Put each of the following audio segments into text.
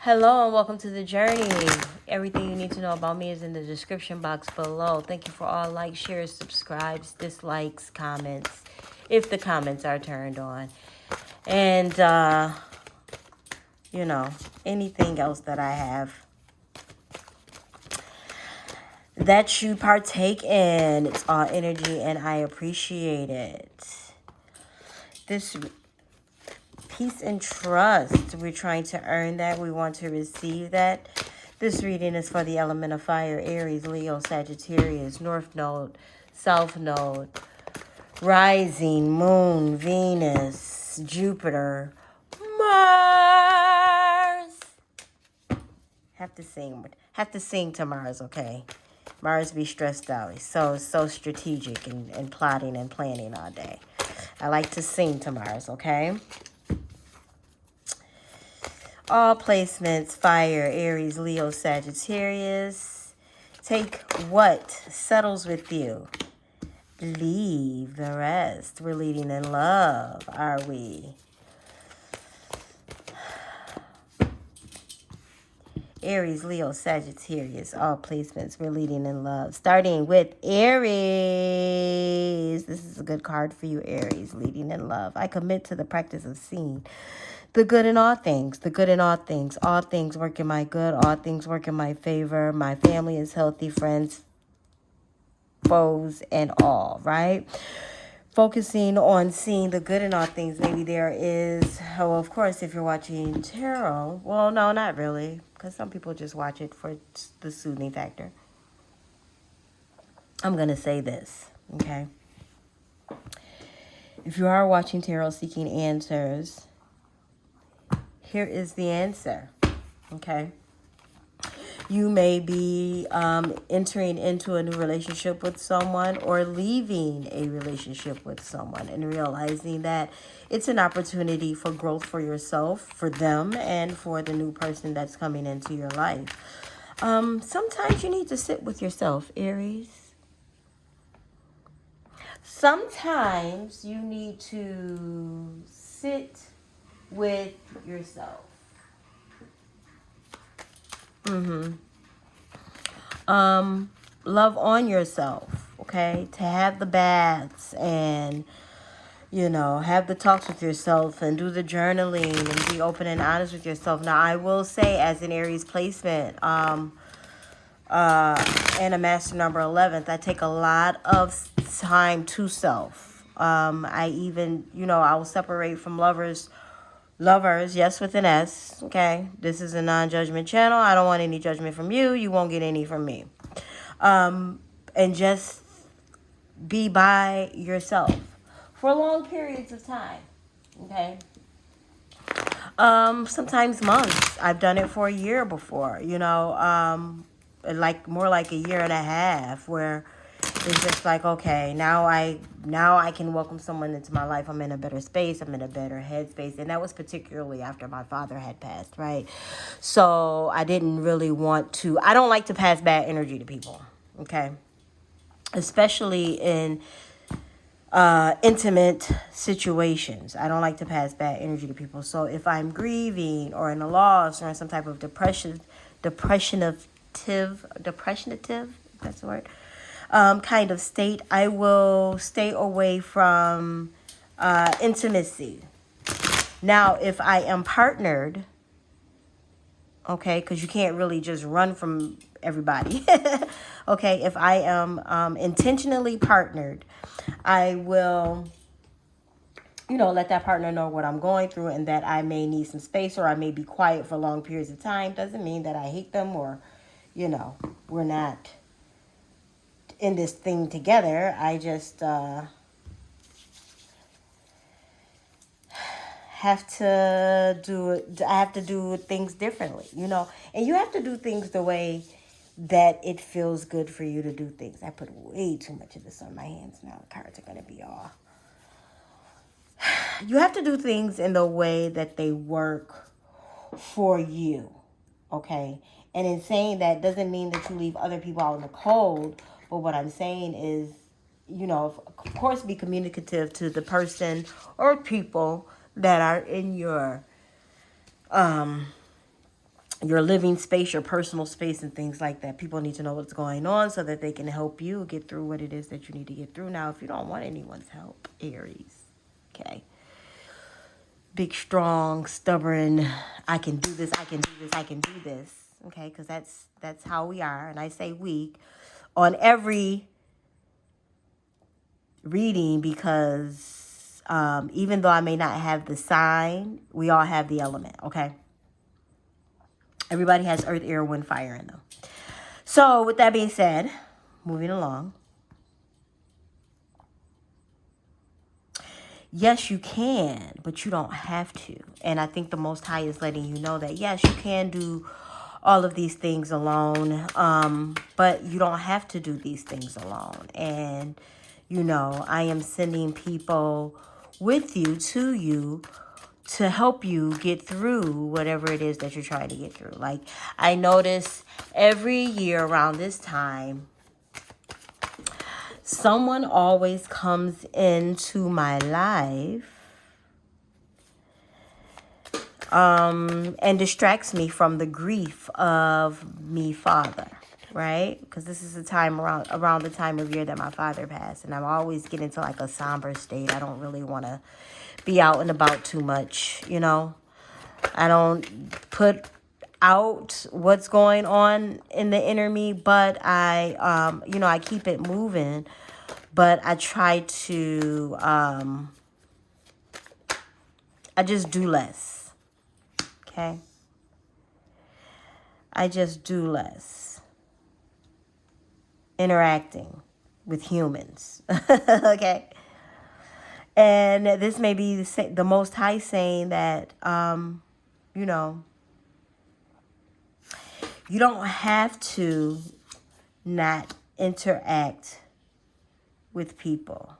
Hello and welcome to the journey. Everything you need to know about me is in the description box below. Thank you for all likes, shares, subscribes, dislikes, comments, if the comments are turned on. And, anything else that I have that you partake in. It's all energy and I appreciate it. This peace and trust, we're trying to earn that. We want to receive that. This reading is for the element of fire: Aries, Leo, Sagittarius, North Node, South Node, Rising, Moon, Venus, Jupiter, Mars. Have to sing to Mars, okay? Mars be stressed out. He's so strategic and plotting and planning all day. I like to sing to Mars, okay? All placements: fire, Aries, Leo, Sagittarius. Take what settles with you. Leave the rest. We're leading in love, are we? Aries, Leo, Sagittarius. All placements, we're leading in love. Starting with Aries. This is a good card for you, Aries. Leading in love. I commit to the practice of seeing the good in all things, the good in all things. All things work in my good, all things work in my favor. My family is healthy, friends, foes, and all, right? Focusing on seeing the good in all things. Maybe there is, oh, of course, if you're watching tarot, well, no, not really, because some people just watch it for the soothing factor. I'm going to say this, okay? If you are watching tarot seeking answers, here is the answer, okay? You may be entering into a new relationship with someone or leaving a relationship with someone and realizing that it's an opportunity for growth for yourself, for them, and for the new person that's coming into your life. Sometimes you need to sit with yourself, Aries. Sometimes you need to sit with yourself. Love on yourself, okay? To have the baths and, have the talks with yourself and do the journaling and be open and honest with yourself. Now, I will say, as an Aries placement, and a master number 11th, I take a lot of time to self. I even, I will separate from lovers, yes, with an S, okay? This is a non-judgment channel. I don't want any judgment from you. You won't get any from me. And just be by yourself for long periods of time, okay? Sometimes months. I've done it for a year before, like more like a year and a half, where it's just like, okay, now I can welcome someone into my life. I'm in a better space. I'm in a better headspace. And that was particularly after my father had passed, right? So I didn't really want to, I don't like to pass bad energy to people, okay? Especially in intimate situations. I don't like to pass bad energy to people. So if I'm grieving or in a loss or in some type of depressionative, that's the word, kind of state, I will stay away from intimacy. Now, if I am partnered, okay, because you can't really just run from everybody. Okay, if I am intentionally partnered, I will, let that partner know what I'm going through and that I may need some space or I may be quiet for long periods of time. Doesn't mean that I hate them or, we're not in this thing together. I just have to do it. I have to do things differently, and you have to do things the way that it feels good for you to do things. I put way too much of this on my hands now. The cards are going to be all. You have to do things in the way that they work for you, okay? And in saying that doesn't mean that you leave other people out in the cold. But what I'm saying is, of course, be communicative to the person or people that are in your your living space, your personal space, and things like that. People need to know what's going on so that they can help you get through what it is that you need to get through. Now, if you don't want anyone's help, Aries, okay, big, strong, stubborn, I can do this, I can do this, I can do this, okay, because that's how we are. And I say weak on every reading because even though I may not have the sign, we all have the element, okay? Everybody has earth, air, wind, fire in them. So with that being said, moving along. Yes, you can, but you don't have to. And I think the Most High is letting you know that, yes, you can do all of these things alone, but you don't have to do these things alone. And, you know, I am sending people with you, to you, to help you get through whatever it is that you're trying to get through. Like, I notice every year around this time, someone always comes into my life and distracts me from the grief of me father, right? Because this is the time around the time of year that my father passed, and I'm always getting into like a somber state. I don't really want to be out and about too much, you know. I don't put out what's going on in the inner me, but I, you know, I keep it moving, but I try to, I just do less, okay? I just do less interacting with humans, okay? And this may be the Most High saying that, you know, you don't have to not interact with people.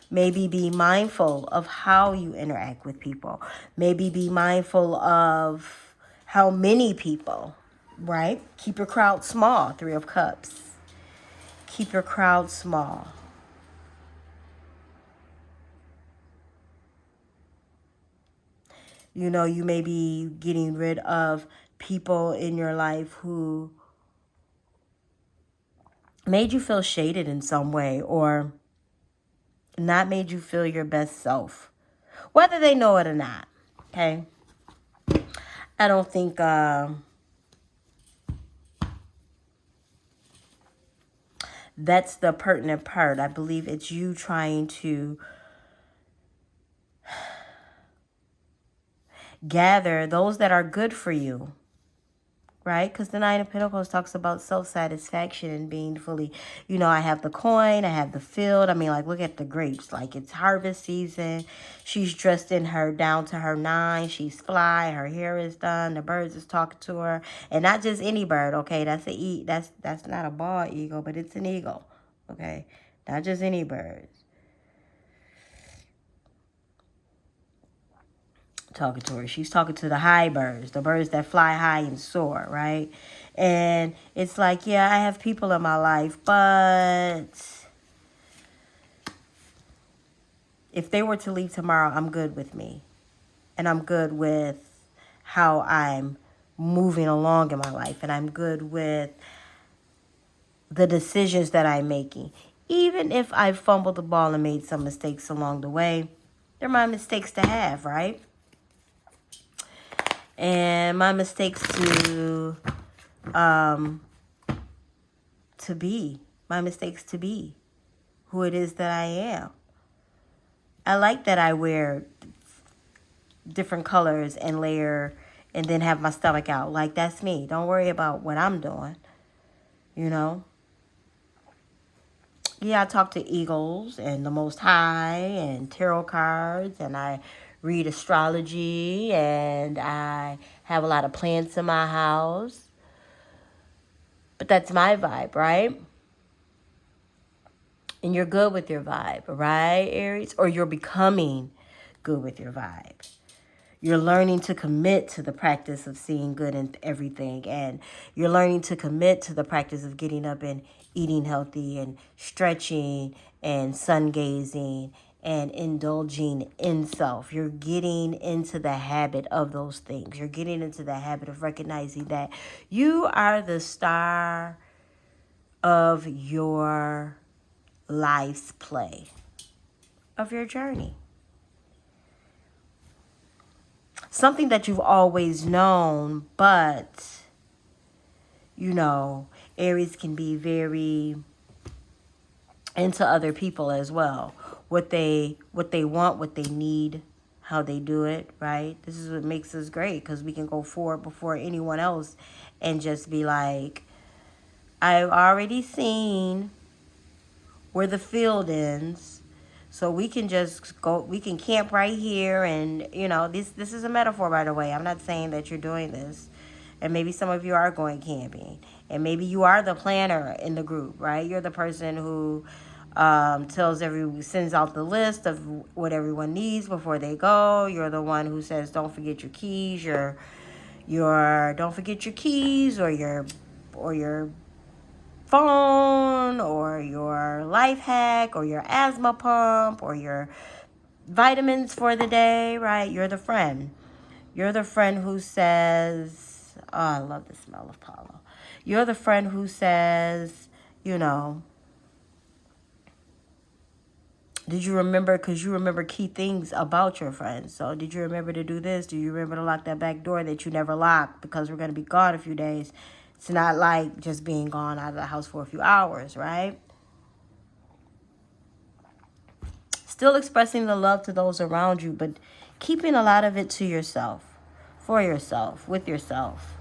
Maybe be mindful of how you interact with people. Maybe be mindful of how many people, right? Keep your crowd small, Three of Cups. Keep your crowd small. You know, you may be getting rid of people in your life who made you feel shaded in some way or not made you feel your best self, whether they know it or not, okay? I don't think that's the pertinent part. I believe it's you trying to gather those that are good for you, right? Because the Nine of Pentacles talks about self-satisfaction and being fully, you know, I have the coin, I have the field. I mean, like, look at the grapes. Like, it's harvest season. She's dressed in her down to her nine. She's fly. Her hair is done. The birds is talking to her. And not just any bird, okay? That's not a bald eagle, but it's an eagle, okay? Not just any bird. Talking to her. She's talking to the high birds, the birds that fly high and soar, right? And it's like, yeah, I have people in my life, but if they were to leave tomorrow, I'm good with me. And I'm good with how I'm moving along in my life. And I'm good with the decisions that I'm making. Even if I fumbled the ball and made some mistakes along the way, they're my mistakes to have, right? And my mistakes to be who it is that I am. I like that I wear different colors and layer and then have my stomach out. Like, that's me. Don't worry about what I'm doing, you know. Yeah, I talk to eagles and the Most High and tarot cards, and I read astrology, and I have a lot of plants in my house. But that's my vibe, right? And you're good with your vibe, right, Aries? Or you're becoming good with your vibe. You're learning to commit to the practice of seeing good in everything. And you're learning to commit to the practice of getting up and eating healthy and stretching and sun gazing and indulging in self. You're getting into the habit of those things. You're getting into the habit of recognizing that you are the star of your life's play, of your journey. Something that you've always known, but, you know, Aries can be very into other people as well. What they want, what they need, how they do it, right? This is what makes us great, because we can go forward before anyone else and just be like, I've already seen where the field ends, so we can just go, we can camp right here. And, you know, this is a metaphor, by the way. I'm not saying that you're doing this. And maybe some of you are going camping. And maybe you are the planner in the group, right? You're the person who sends out the list of what everyone needs before they go. You're the one who says, don't forget your keys. Don't forget your keys, or your phone, or your life hack, or your asthma pump, or your vitamins for the day, right? You're the friend. You're the friend who says, oh, I love the smell of Palo. You're the friend who says, you know, did you remember? Because you remember key things about your friends. So did you remember to do this? Do you remember to lock that back door that you never locked, because we're going to be gone a few days? It's not like just being gone out of the house for a few hours, right? Still expressing the love to those around you, but keeping a lot of it to yourself, for yourself, with yourself.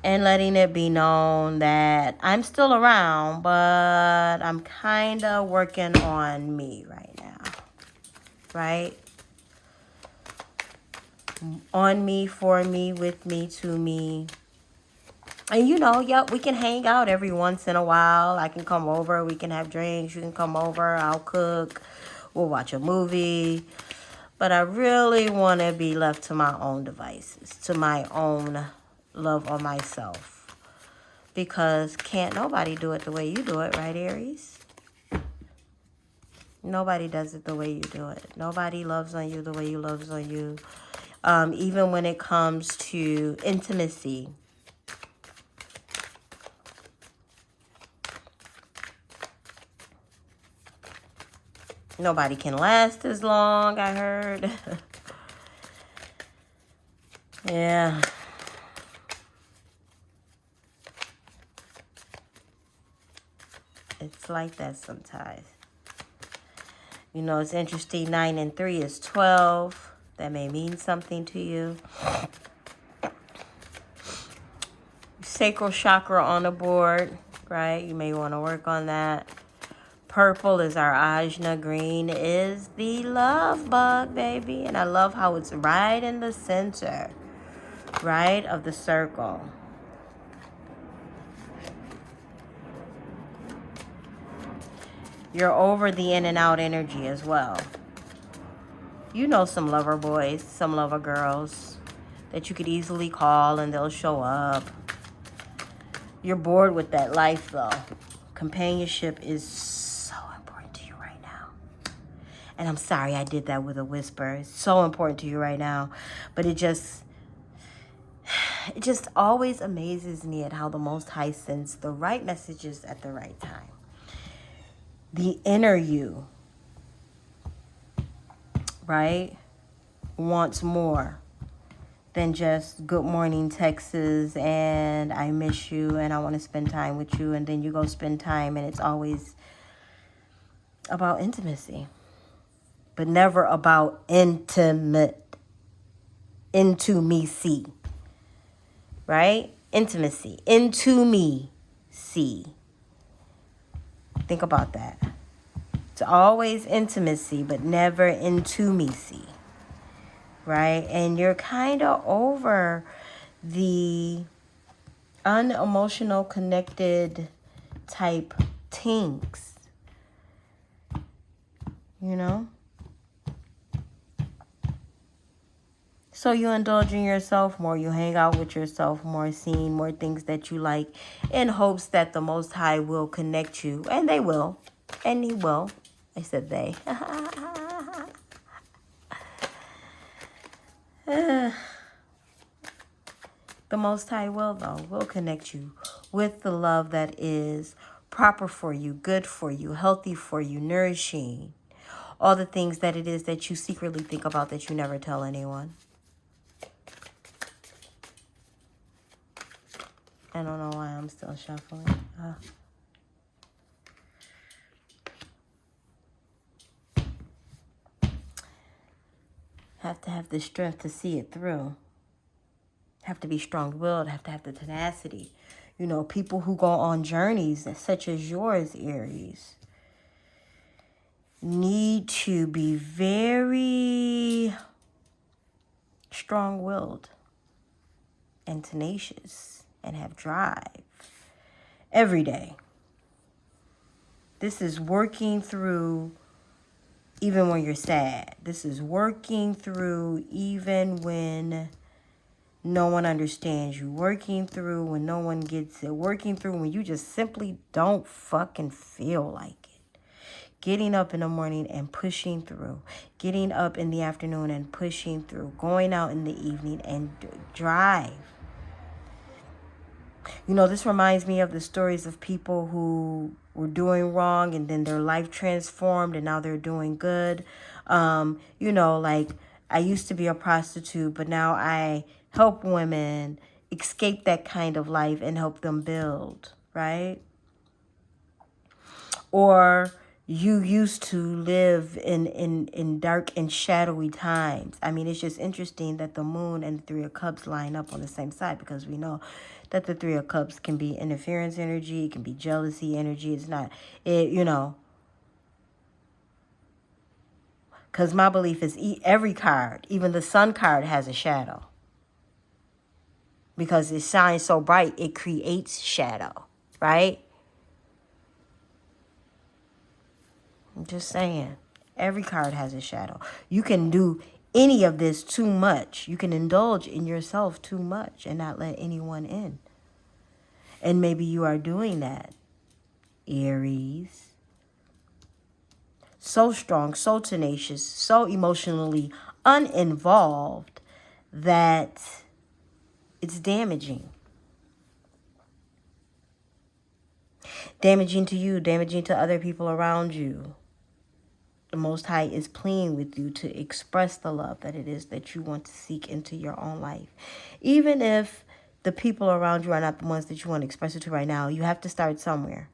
And letting it be known that I'm still around, but I'm kind of working on me right now, right? On me, for me, with me, to me. And, you know, yep, we can hang out every once in a while. I can come over. We can have drinks. You can come over. I'll cook. We'll watch a movie. But I really want to be left to my own devices, to my own love on myself. Because can't nobody do it the way you do it, right, Aries? Nobody does it the way you do it. Nobody loves on you the way you loves on you. Even when it comes to intimacy. Nobody can last as long, I heard. Yeah. It's like that sometimes. You know, it's interesting. 9 and 3 is 12. That may mean something to you. Sacral chakra on the board, right? You may want to work on that. Purple is our ajna. Green is the love bug, baby. And I love how it's right in the center, right, of the circle. You're over the in and out energy as well. You know some lover boys, some lover girls that you could easily call and they'll show up. You're bored with that life, though. Companionship is so important to you right now. And I'm sorry I did that with a whisper. It's so important to you right now. But it just always amazes me at how the Most High sends the right messages at the right time. The inner you, right, wants more than just good morning texts and I miss you and I want to spend time with you, and then you go spend time and it's always about intimacy, but never about intimacy, right? Intimacy, into me, see. Think about that. It's always intimacy, but never into me, see. Right? And you're kind of over the unemotional connected type things. You know? So you indulge in yourself more. You hang out with yourself more, seeing more things that you like in hopes that the Most High will connect you. And they will. And He will. I said they. The Most High will, though, will connect you with the love that is proper for you, good for you, healthy for you, nourishing. All the things that it is that you secretly think about that you never tell anyone. I don't know why I'm still shuffling. Have to have the strength to see it through. Have to be strong-willed. Have to have the tenacity. You know, people who go on journeys such as yours, Aries, need to be very strong-willed and tenacious and have drive every day. This is working through even when you're sad. This is working through even when no one understands you. Working through when no one gets it. Working through when you just simply don't fucking feel like it. Getting up in the morning and pushing through. Getting up in the afternoon and pushing through. Going out in the evening and drive. You know, this reminds me of the stories of people who were doing wrong and then their life transformed and now they're doing good. You know, like I used to be a prostitute, but now I help women escape that kind of life and help them build, right? Or you used to live in dark and shadowy times. I mean, it's just interesting that the moon and the Three of Cups line up on the same side, because we know that the Three of Cups can be interference energy, it can be jealousy energy. It's not, you know, because my belief is every card, even the sun card, has a shadow. Because it shines so bright, it creates shadow, right? I'm just saying, every card has a shadow. You can do any of this too much. You can indulge in yourself too much and not let anyone in. And maybe you are doing that, Aries. So strong, so tenacious, so emotionally uninvolved that it's damaging. Damaging to you, damaging to other people around you. The Most High is pleading with you to express the love that it is that you want to seek into your own life. Even if the people around you are not the ones that you want to express it to right now, you have to start somewhere.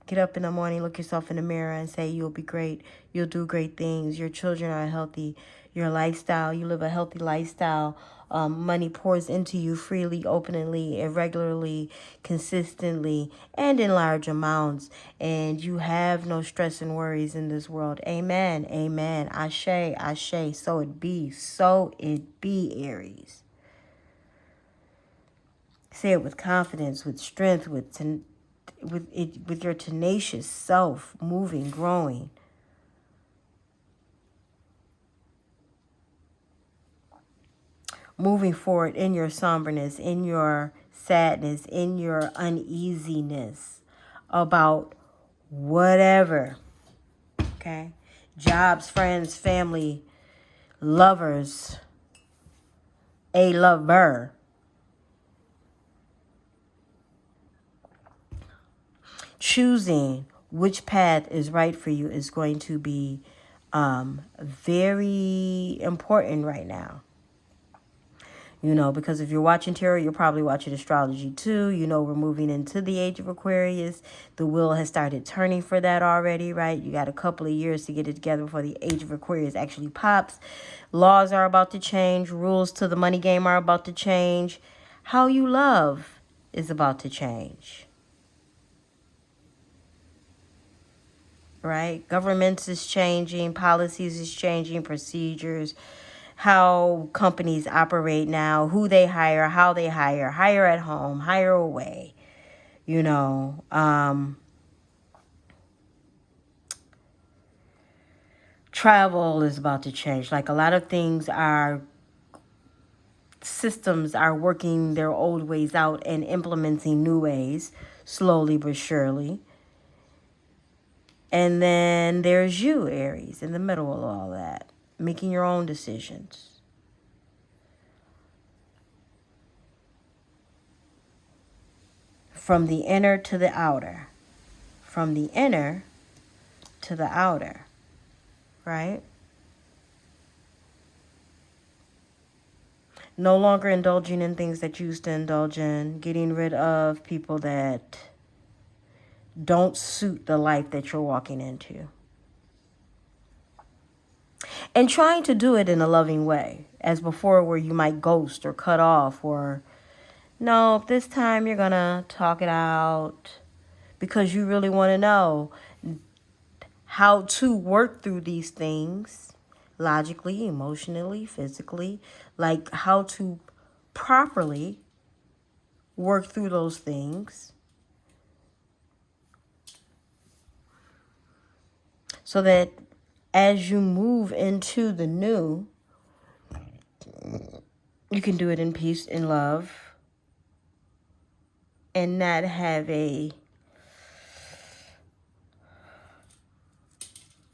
Get up in the morning, look yourself in the mirror and say you'll be great. You'll do great things. Your children are healthy. Your lifestyle, you live a healthy lifestyle. Money pours into you freely, openly, irregularly, consistently, and in large amounts. And you have no stress and worries in this world. Amen. Amen. Ashe, ashe. So it be. So it be, Aries. Say it with confidence, with strength, with your tenacious self, moving, growing. Moving forward in your somberness, in your sadness, in your uneasiness about whatever. Okay? Jobs, friends, family, lovers, a lover. Choosing which path is right for you is going to be very important right now. You know, because if you're watching tarot, you're probably watching astrology too. You know, we're moving into the age of Aquarius. The wheel has started turning for that already, right? You got a couple of years to get it together before the age of Aquarius actually pops. Laws are about to change. Rules to the money game are about to change. How you love is about to change. Right? Governments is changing. Policies is changing. Procedures. How companies operate now, who they hire, how they hire at home, hire away, you know. Travel is about to change. Like a lot of things systems are working their old ways out and implementing new ways, slowly but surely. And then there's you, Aries, in the middle of all that, making your own decisions. From the inner to the outer. From the inner to the outer. Right? No longer indulging in things that you used to indulge in. Getting rid of people that don't suit the life that you're walking into. And trying to do it in a loving way. As before, where you might ghost or cut off or... No, this time you're going to talk it out because you really want to know how to work through these things logically, emotionally, physically, like how to properly work through those things so that as you move into the new, you can do it in peace and love. And not have a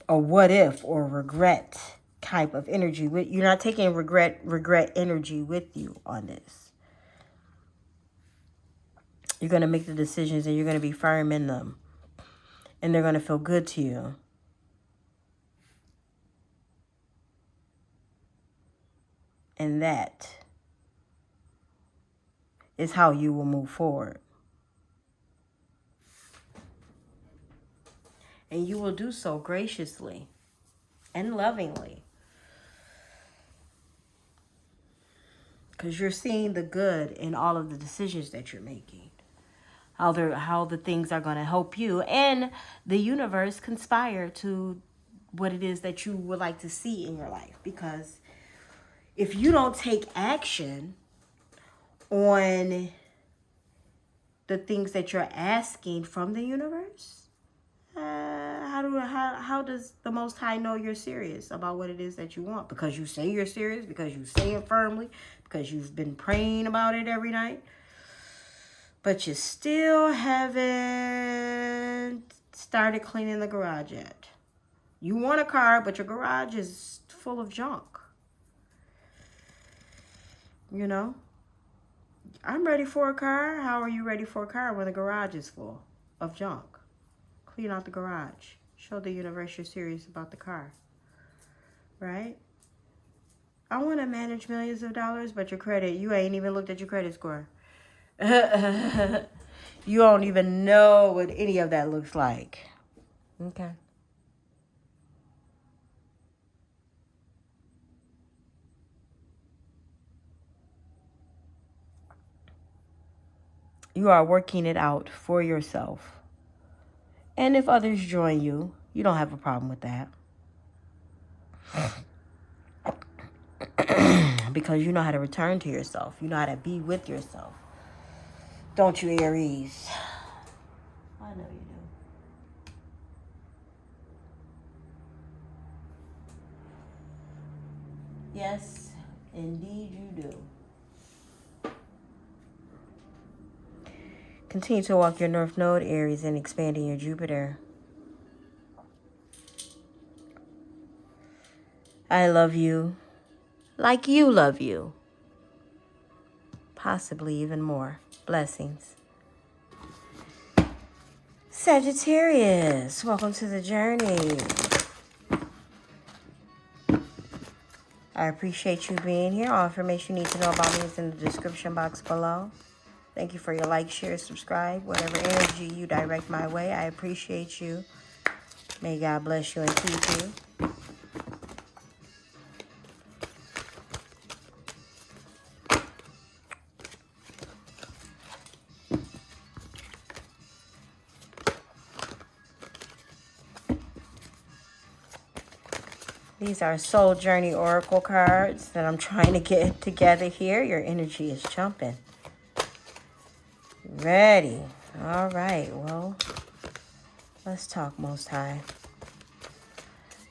what if or regret type of energy. You're not taking regret energy with you on this. You're going to make the decisions and you're going to be firm in them. And they're going to feel good to you. And that is how you will move forward. And you will do so graciously and lovingly. Because you're seeing the good in all of the decisions that you're making. How the things are going to help you. And the universe conspire to what it is that you would like to see in your life. Because if you don't take action on the things that you're asking from the universe, how does the Most High know you're serious about what it is that you want? Because you say you're serious, because you say it firmly, because you've been praying about it every night, but you still haven't started cleaning the garage yet. You want a car, but your garage is full of junk. You know? I'm ready for a car. How are you ready for a car when the garage is full of junk? Clean out the garage. Show the universe you're serious about the car. Right? I want to manage millions of dollars, but your credit, you ain't even looked at your credit score. You don't even know what any of that looks like. Okay. You are working it out for yourself. And if others join you, you don't have a problem with that. Because you know how to return to yourself. You know how to be with yourself. Don't you, Aries? I know you do. Yes, indeed you do. Continue to walk your North Node, Aries, and expanding your Jupiter. I love you like you love you. Possibly even more. Blessings. Sagittarius, welcome to the journey. I appreciate you being here. All information you need to know about me is in the description box below. Thank you for your like, share, subscribe. Whatever energy you direct my way, I appreciate you. May God bless you and keep you. These are Soul Journey Oracle cards that I'm trying to get together here. Your energy is jumping. Ready. All right. Well, let's talk, Most High.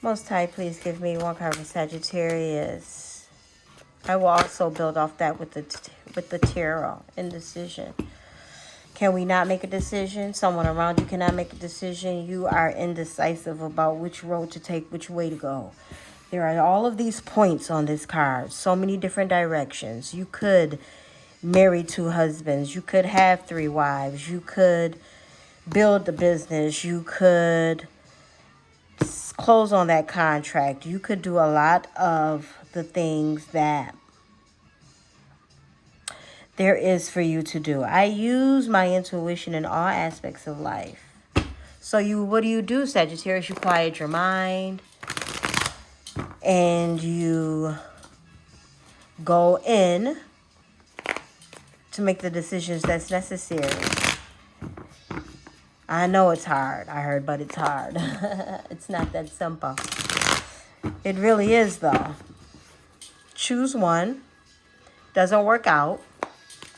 Most High, please give me one card for Sagittarius. I will also build off that with the tarot. Indecision. Can we not make a decision? Someone around you cannot make a decision. You are indecisive about which road to take, which way to go. There are all of these points on this card. So many different directions. You could marry 2 husbands. You could have 3 wives. You could build the business. You could close on that contract. You could do a lot of the things that there is for you to do. I use my intuition in all aspects of life. So what do, Sagittarius? You quiet your mind and you go in to make the decisions that's necessary. I know it's hard, but it's hard. It's not that simple. It really is, though. Choose one. Doesn't work out.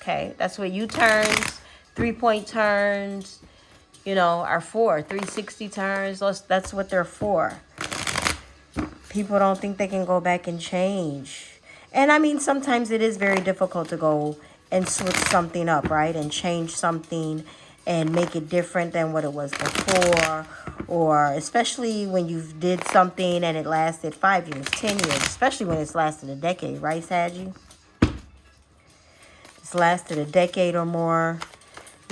Okay, that's what U-turns, 3-point turns, are for. 360 turns, that's what they're for. People don't think they can go back and change. And I mean, sometimes it is very difficult to go and switch something up, right? And change something and make it different than what it was before. Or especially when you did something and it lasted 5 years, 10 years, especially when it's lasted a decade, right, Saggy? It's lasted a decade or more.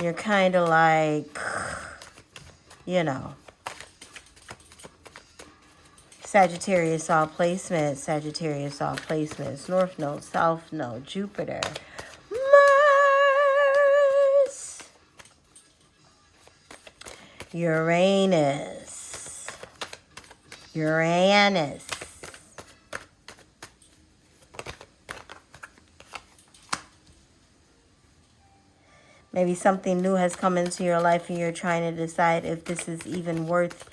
You're kind of like, Sagittarius all placements, Sagittarius all placements, North Node, South Node, Jupiter, Mars, Uranus, Maybe something new has come into your life and you're trying to decide if this is even worth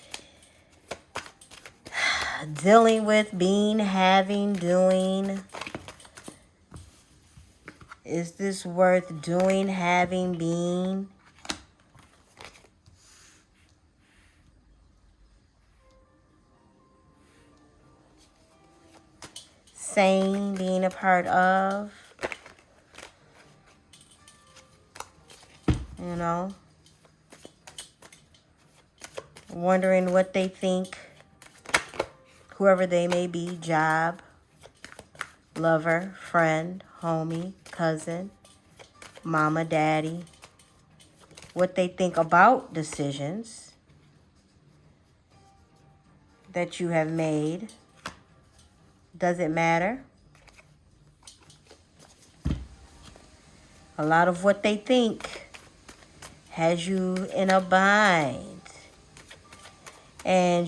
dealing with, being, having, doing. Is this worth doing, having, being? Saying, being a part of. Wondering what they think, whoever they may be, job, lover, friend, homie, cousin, mama, daddy, what they think about decisions that you have made. Does it matter? A lot of what they think has you in a bind. And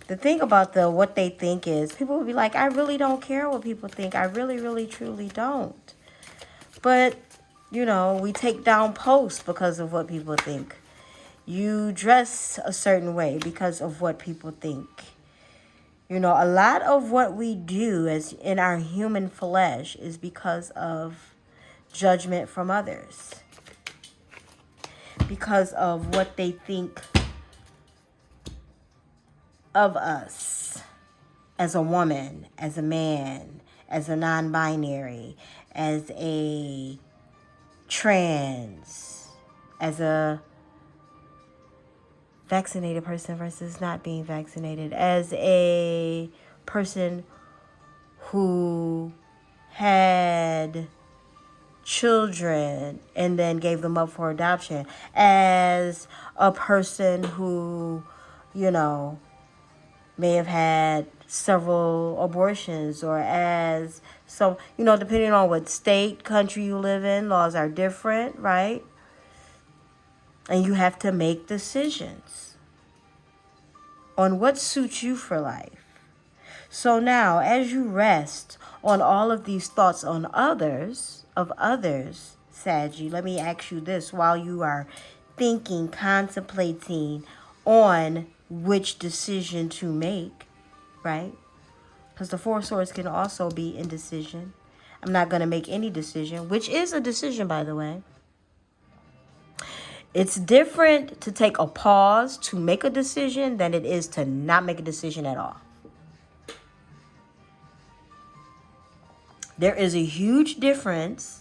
the thing about what they think is people will be like, I really don't care what people think. I really, really, truly don't. But, we take down posts because of what people think. You dress a certain way because of what people think. A lot of what we do as in our human flesh is because of judgment from others. Because of what they think of us as a woman, as a man, as a non-binary, as a trans, as a vaccinated person versus not being vaccinated, as a person who had children and then gave them up for adoption, as a person who, may have had several abortions, or as depending on what state, country you live in, laws are different, right? And you have to make decisions on what suits you for life. So now, as you rest on all of these thoughts of others, Saggy, let me ask you this while you are thinking, contemplating on which decision to make, right? Because the 4 of Swords can also be indecision. I'm not going to make any decision, which is a decision, by the way. It's different to take a pause to make a decision than it is to not make a decision at all. There is a huge difference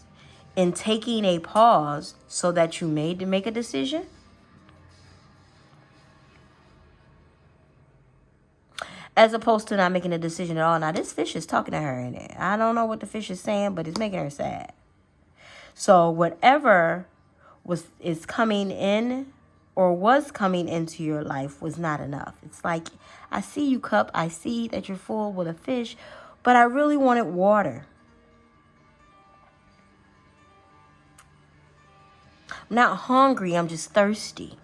in taking a pause so that you may make a decision? As opposed to not making a decision at all. Now, this fish is talking to her in it. I don't know what the fish is saying, but it's making her sad. So whatever is coming in or was coming into your life was not enough. It's like, I see you, cup. I see that you're full with a fish, but I really wanted water. I'm not hungry. I'm just thirsty.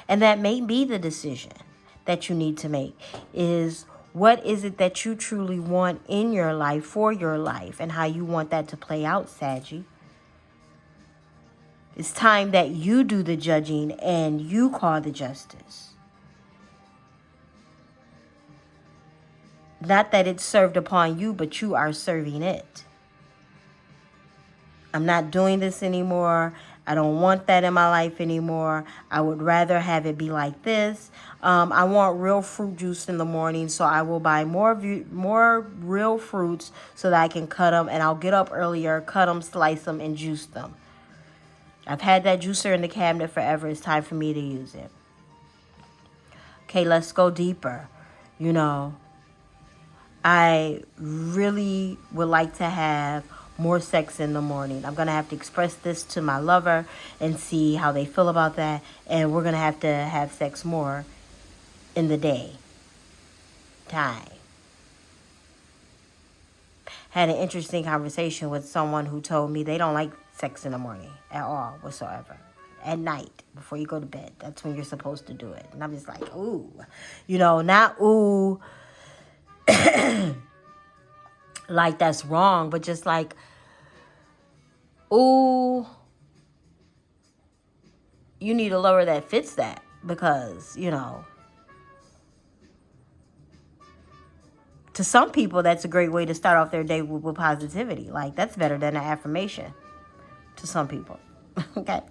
And that may be the decision that you need to make, is what is it that you truly want in your life, for your life, and how you want that to play out, Saggy. It's time that you do the judging and you call the justice. Not that it's served upon you, but you are serving it. I'm not doing this anymore. I don't want that in my life anymore. I would rather have it be like this. I want real fruit juice in the morning, so I will buy more real fruits so that I can cut them, and I'll get up earlier, cut them, slice them, and juice them. I've had that juicer in the cabinet forever. It's time for me to use it. Okay, let's go deeper. You know, I really would like to have more sex in the morning. I'm going to have to express this to my lover and see how they feel about that. And we're going to have sex more in the day time. Had an interesting conversation with someone who told me they don't like sex in the morning at all whatsoever. At night, before you go to bed. That's when you're supposed to do it. And I'm just like, ooh. You know, not ooh. Like that's wrong, but just like, ooh, you need a lover that fits that, because, you know, to some people, that's a great way to start off their day with positivity. Like, that's better than an affirmation to some people. Okay.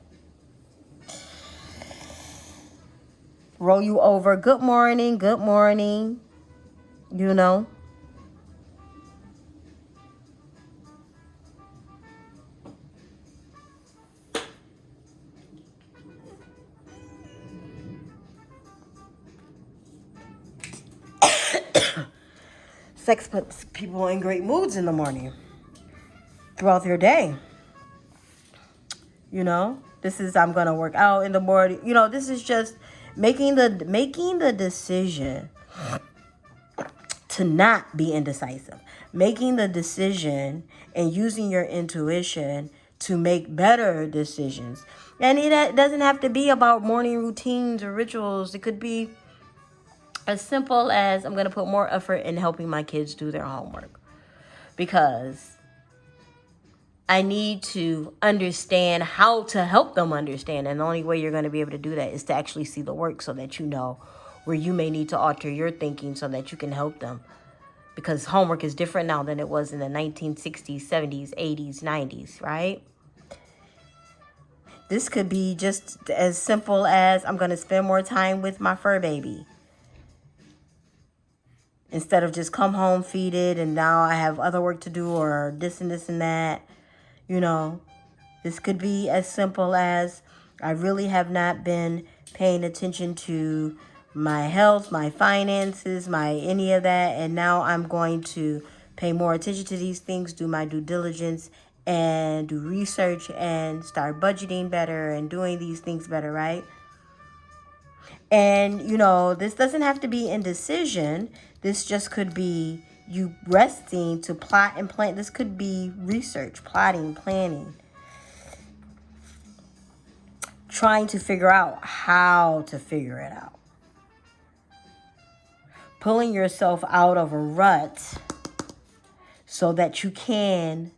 Roll you over. Good morning. Good morning. You know. Sex puts people in great moods in the morning, throughout their day. You know, this is, I'm going to work out in the morning. You know, this is just making the decision to not be indecisive. Making the decision and using your intuition to make better decisions. And it doesn't have to be about morning routines or rituals. It could be as simple as, I'm going to put more effort in helping my kids do their homework, because I need to understand how to help them understand. And the only way you're going to be able to do that is to actually see the work, so that you know where you may need to alter your thinking so that you can help them. Because homework is different now than it was in the 1960s, 70s, 80s, 90s, right? This could be just as simple as, I'm going to spend more time with my fur baby. Instead of just come home, feed it, and now I have other work to do, or this and this and that. You know, this could be as simple as, I really have not been paying attention to my health, my finances, my any of that. And now I'm going to pay more attention to these things, do my due diligence, and do research, and start budgeting better and doing these things better, right? And, you know, this doesn't have to be indecision. This just could be you resting to plot and plan. This could be research, plotting, planning. Trying to figure out how to figure it out. Pulling yourself out of a rut so that you can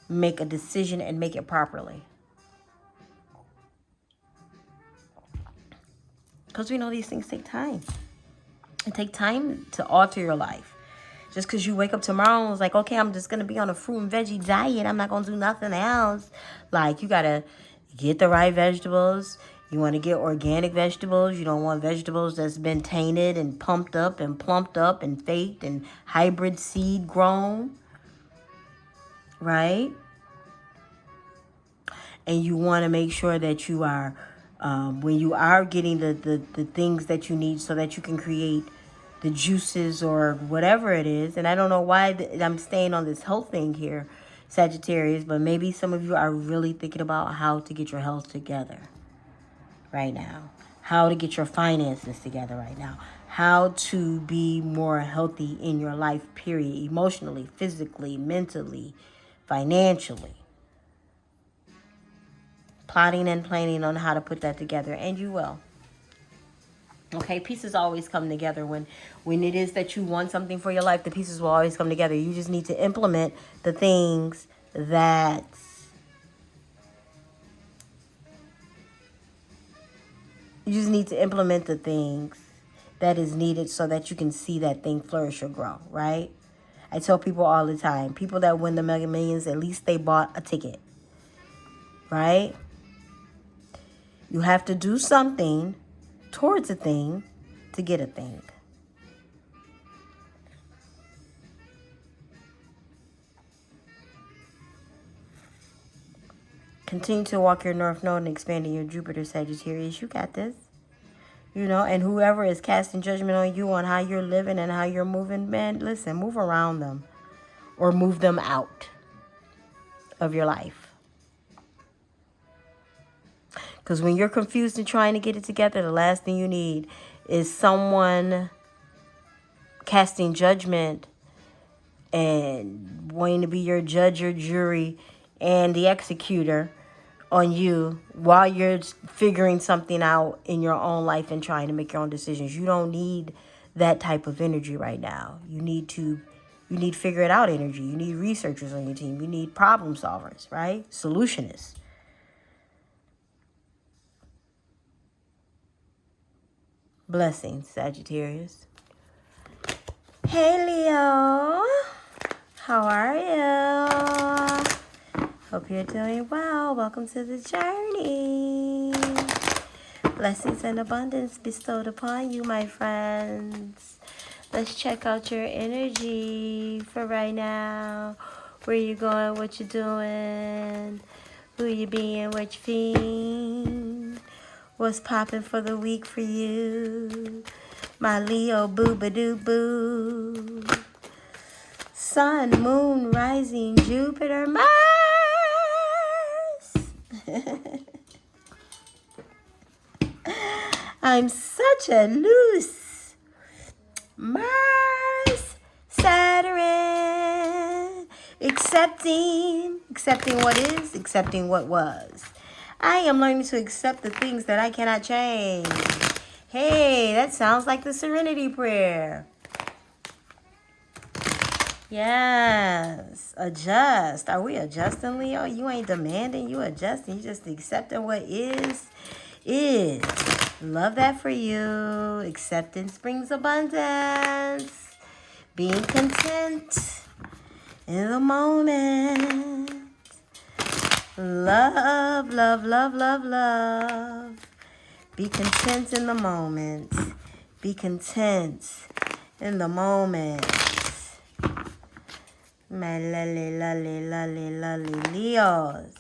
make a decision and make it properly. Because we know these things take time. It takes time to alter your life. Just because you wake up tomorrow and it's like, okay, I'm just going to be on a fruit and veggie diet. I'm not going to do nothing else. Like, you got to get the right vegetables. You want to get organic vegetables. You don't want vegetables that's been tainted and pumped up and plumped up and faked and hybrid seed grown. right? And you want to make sure that you are, when you are getting the things that you need so that you can create the juices or whatever it is. And I don't know why I'm staying on this health thing here, Sagittarius, but maybe some of you are really thinking about how to get your health together right now, how to get your finances together right now, how to be more healthy in your life, period, emotionally, physically, mentally, financially. Plotting and planning on how to put that together, and you will. Okay, pieces always come together when it is that you want something for your life. The pieces will always come together. You just need to implement the things that that is needed so that you can see that thing flourish or grow, right? I tell people all the time, people that win the Mega Millions, at least they bought a ticket, right? You have to do something towards a thing to get a thing. Continue to walk your North Node and expanding your Jupiter, Sagittarius. You got this. You know, and whoever is casting judgment on you on how you're living and how you're moving, man, listen, move around them or move them out of your life. Because when you're confused and trying to get it together, the last thing you need is someone casting judgment and wanting to be your judge or jury and the executor on you while you're figuring something out in your own life and trying to make your own decisions. You don't need that type of energy right now. You need figure it out energy. You need researchers on your team. You need problem solvers, right? Solutionists. Blessings, Sagittarius. Hey, Leo. How are you? Hope you're doing well. Welcome to the journey. Blessings and abundance bestowed upon you, my friends. Let's check out your energy for right now. Where you going, what you doing, who you being, what you feeling, what's popping for the week for you, my Leo boo-ba-doo-boo. Sun, moon, rising, Jupiter, Mars. I'm such a loose Mars, Saturn. Accepting what is, accepting what was. I am learning to accept the things that I cannot change. Hey, that sounds like the Serenity Prayer. Yes, adjust. Are we adjusting, Leo? You ain't demanding, you adjusting. You just accepting what is. Love that for you. Acceptance brings abundance. Being content in the moment. Love, love, love, love, love. Be content in the moment. Be content in the moment. My lovely, lovely, lovely, lovely Leos.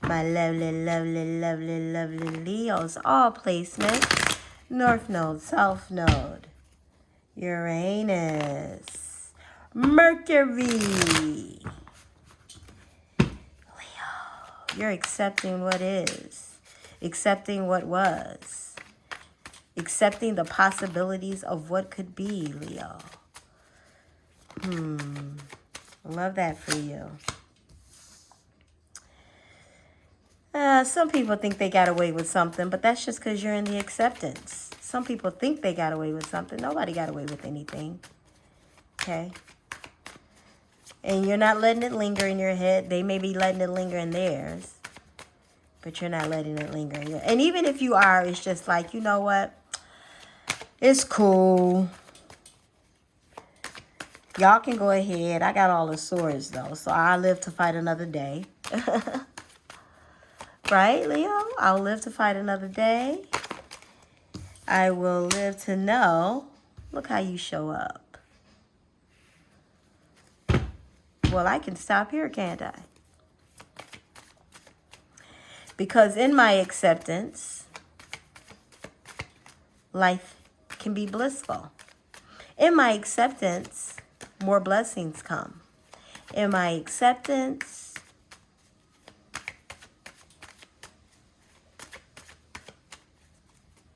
My lovely, lovely, lovely, lovely Leos. All placements. North Node, South Node. Uranus. Mercury. Leo. You're accepting what is. Accepting what was. Accepting the possibilities of what could be, Leo. Love that for you. Some people think they got away with something, but that's just because you're in the acceptance. Some people think they got away with something. Nobody got away with anything. Okay? And you're not letting it linger in your head. They may be letting it linger in theirs, but you're not letting it linger in yours. And even if you are, it's just like, you know what? It's cool. Y'all can go ahead. I got all the swords, though, so I live to fight another day. Right, Leo? I'll live to fight another day. I will live to know. Look how you show up. well, I can stop here, can't I? Because in my acceptance, life can be blissful. In my acceptance, more blessings come. In my acceptance,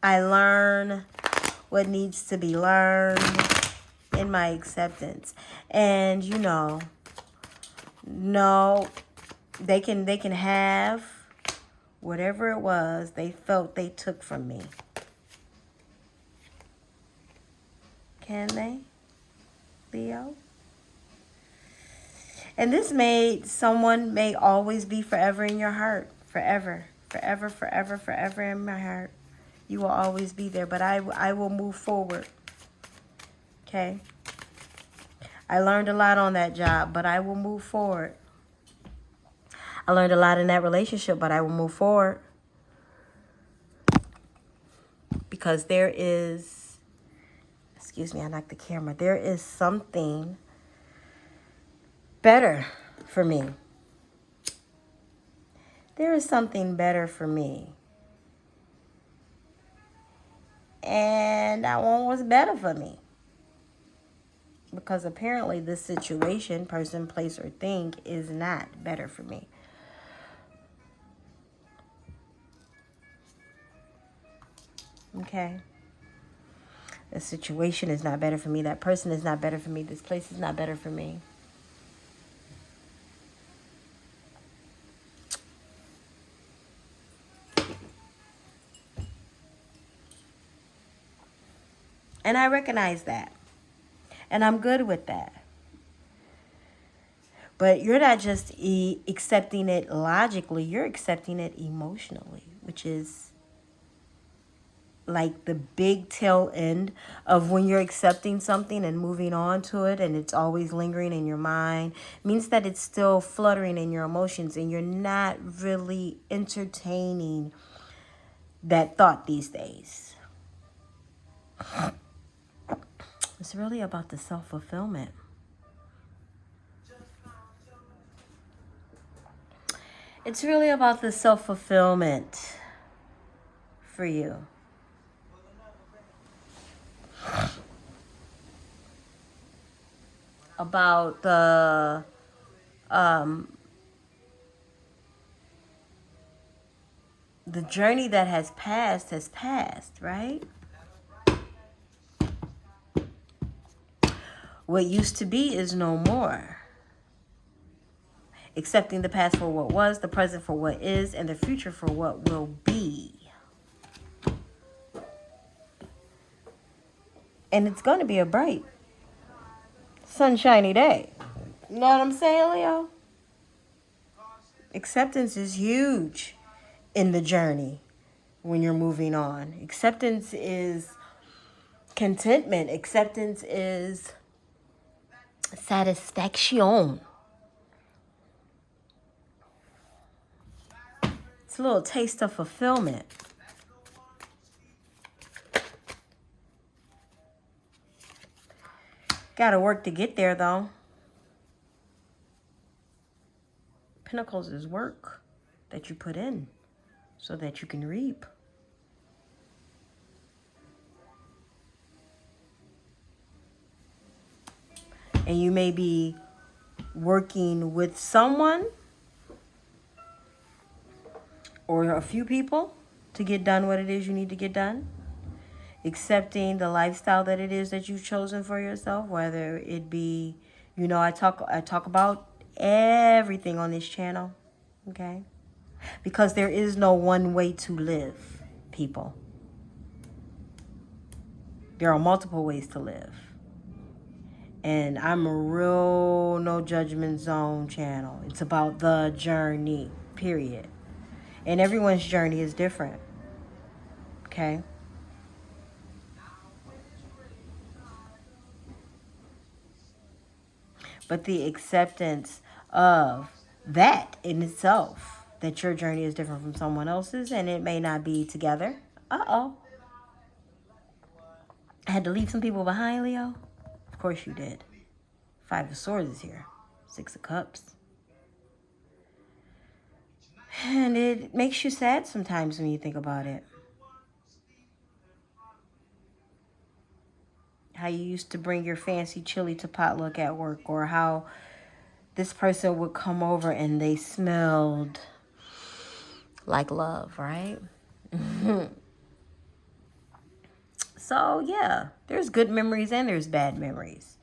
I learn what needs to be learned in my acceptance. And no, they can have whatever it was they felt they took from me. Can they, Leo? And this someone may always be forever in your heart. Forever, forever, forever, forever in my heart. You will always be there, but I will move forward. Okay? I learned a lot on that job, but I will move forward. I learned a lot in that relationship, but I will move forward. Because there is, excuse me, I knocked the camera. There is something better for me. There is something better for me. And I want what's better for me. Because apparently this situation, person, place, or thing is not better for me. Okay? The situation is not better for me. That person is not better for me. This place is not better for me. And I recognize that. And I'm good with that. But you're not just accepting it logically. You're accepting it emotionally, which is like the big tail end of when you're accepting something and moving on to it, and it's always lingering in your mind. It means that it's still fluttering in your emotions, and you're not really entertaining that thought these days. It's really about the self-fulfillment. It's really about the self-fulfillment for you. About the journey that has passed, right? What used to be is no more. Accepting the past for what was, the present for what is, and the future for what will be. And it's going to be a bright, sunshiny day. You know what I'm saying, Leo? Acceptance is huge in the journey when you're moving on. Acceptance is contentment. Acceptance is satisfaction. It's a little taste of fulfillment. Gotta work to get there, though. Pentacles is work that you put in so that you can reap. And you may be working with someone or a few people to get done what it is you need to get done. Accepting the lifestyle that it is that you've chosen for yourself, whether it be, I talk about everything on this channel, okay? Because there is no one way to live, people. There are multiple ways to live. And I'm a real no judgment zone channel. It's about the journey, period. And everyone's journey is different, okay? But the acceptance of that in itself, that your journey is different from someone else's and it may not be together. Uh-oh. I had to leave some people behind, Leo. Of course you did. 5 of Swords is here. Six of Cups. And it makes you sad sometimes when you think about it. How you used to bring your fancy chili to potluck at work, or how this person would come over and they smelled like love, right? So, yeah, there's good memories and there's bad memories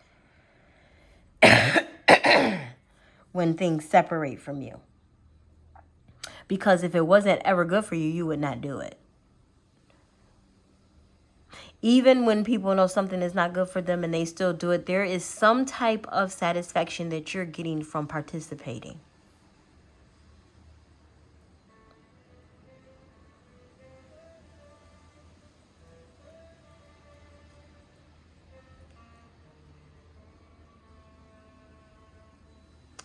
when things separate from you. Because if it wasn't ever good for you, you would not do it. Even when people know something is not good for them and they still do it, there is some type of satisfaction that you're getting from participating.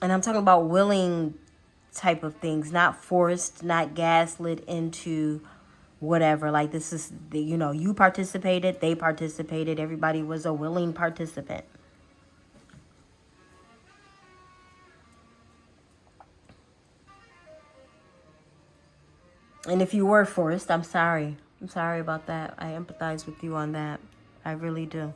And I'm talking about willing type of things, not forced, not gaslit into whatever. Like, this is, you participated, they participated, everybody was a willing participant. And if you were forced, I'm sorry. I'm sorry about that. I empathize with you on that. I really do.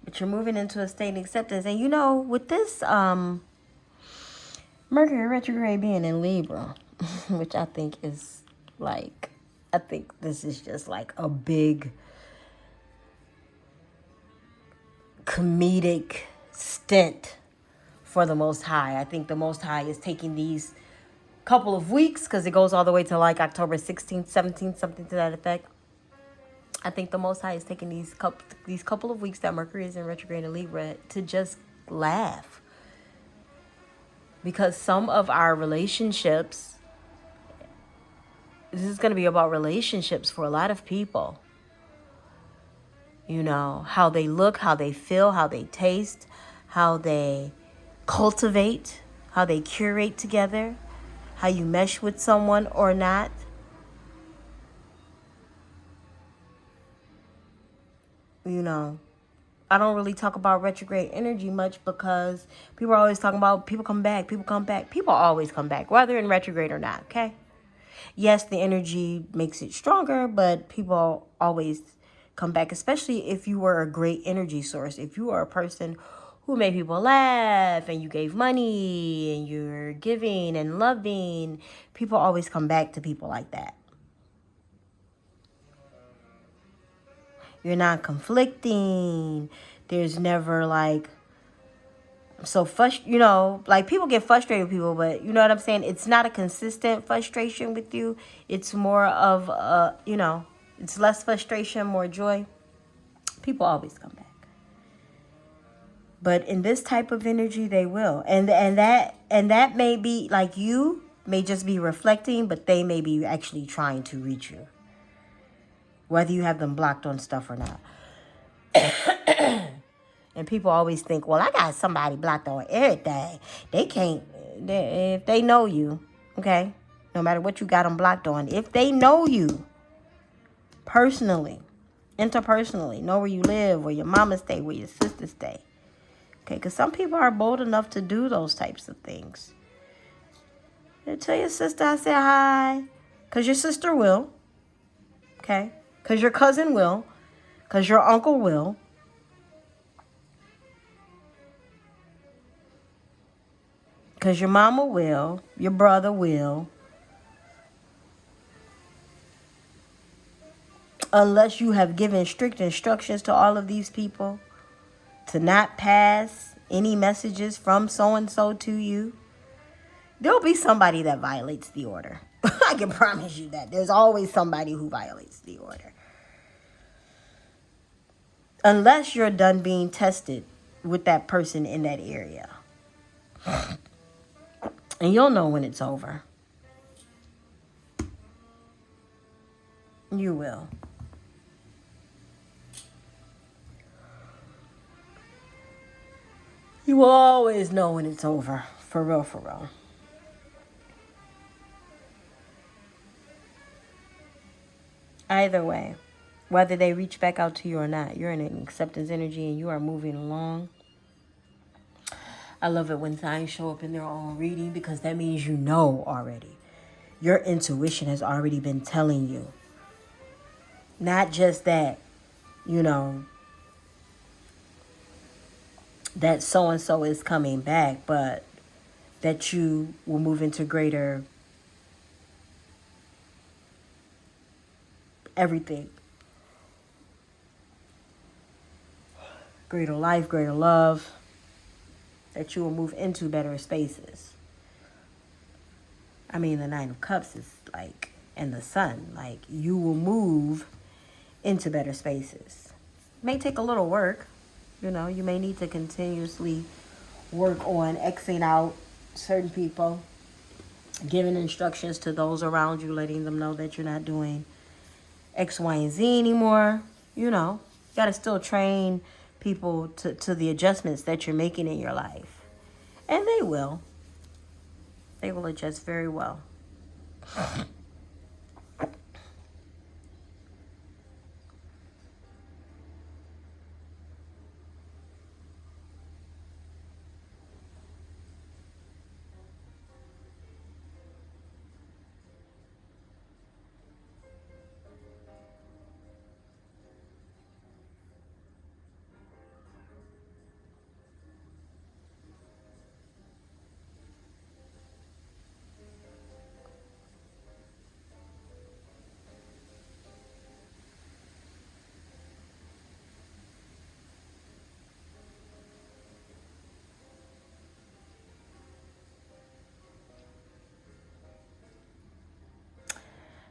But you're moving into a state of acceptance. And with this Mercury retrograde being in Libra, which I think is like, I think this is just like a big comedic stint for the Most High. I think the Most High is taking these couple of weeks, because it goes all the way to like October 16th, 17th, something to that effect. I think the Most High is taking these couple of weeks that Mercury is in retrograde in Libra to just laugh. Because some of our relationships, this is going to be about relationships for a lot of people. How they look, how they feel, how they taste, how they cultivate, how they curate together, how you mesh with someone or not. I don't really talk about retrograde energy much because people are always talking about people come back, people come back. People always come back, whether in retrograde or not, okay? Yes, the energy makes it stronger, but people always come back, especially if you were a great energy source. If you are a person who made people laugh and you gave money and you're giving and loving, people always come back to people like that. You're not conflicting. There's never like like people get frustrated with people, but you know what I'm saying? It's not a consistent frustration with you. It's more of it's less frustration, more joy. People always come back. But in this type of energy, they will. And that may be like, you may just be reflecting, but they may be actually trying to reach you, whether you have them blocked on stuff or not. And people always think, well, I got somebody blocked on everything. They can't, if they know you, okay? No matter what you got them blocked on, if they know you personally, interpersonally, know where you live, where your mama stay, where your sister stay, okay? Because some people are bold enough to do those types of things. You tell your sister I said hi, because your sister will, okay? Because your cousin will, because your uncle will. Because your mama will, your brother will. Unless you have given strict instructions to all of these people to not pass any messages from so-and-so to you, there'll be somebody that violates the order. I can promise you that. There's always somebody who violates the order. Unless you're done being tested with that person in that area. And you'll know when it's over. You will. You will always know when it's over. For real, for real. Either way, whether they reach back out to you or not, you're in an acceptance energy and you are moving along. I love it when signs show up in their own reading because that means you know already. Your intuition has already been telling you. Not just that, you know, that so-and-so is coming back, but that you will move into greater everything. Greater life, greater love. That you will move into better spaces. I mean, the Nine of Cups is like, and the Sun, like, you will move into better spaces. It may take a little work. You know, you may need to continuously work on Xing out certain people, giving instructions to those around you, letting them know that you're not doing X, Y, and Z anymore. You know, you got to still train people to the adjustments that you're making in your life. And they will. They will adjust very well.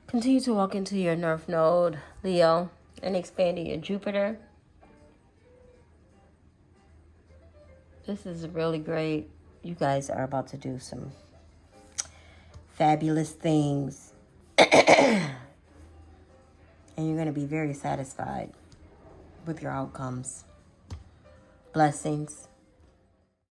Continue to walk into your North Node, Leo, and expand your Jupiter. This is really great. You guys are about to do some fabulous things. And you're going to be very satisfied with your outcomes. Blessings.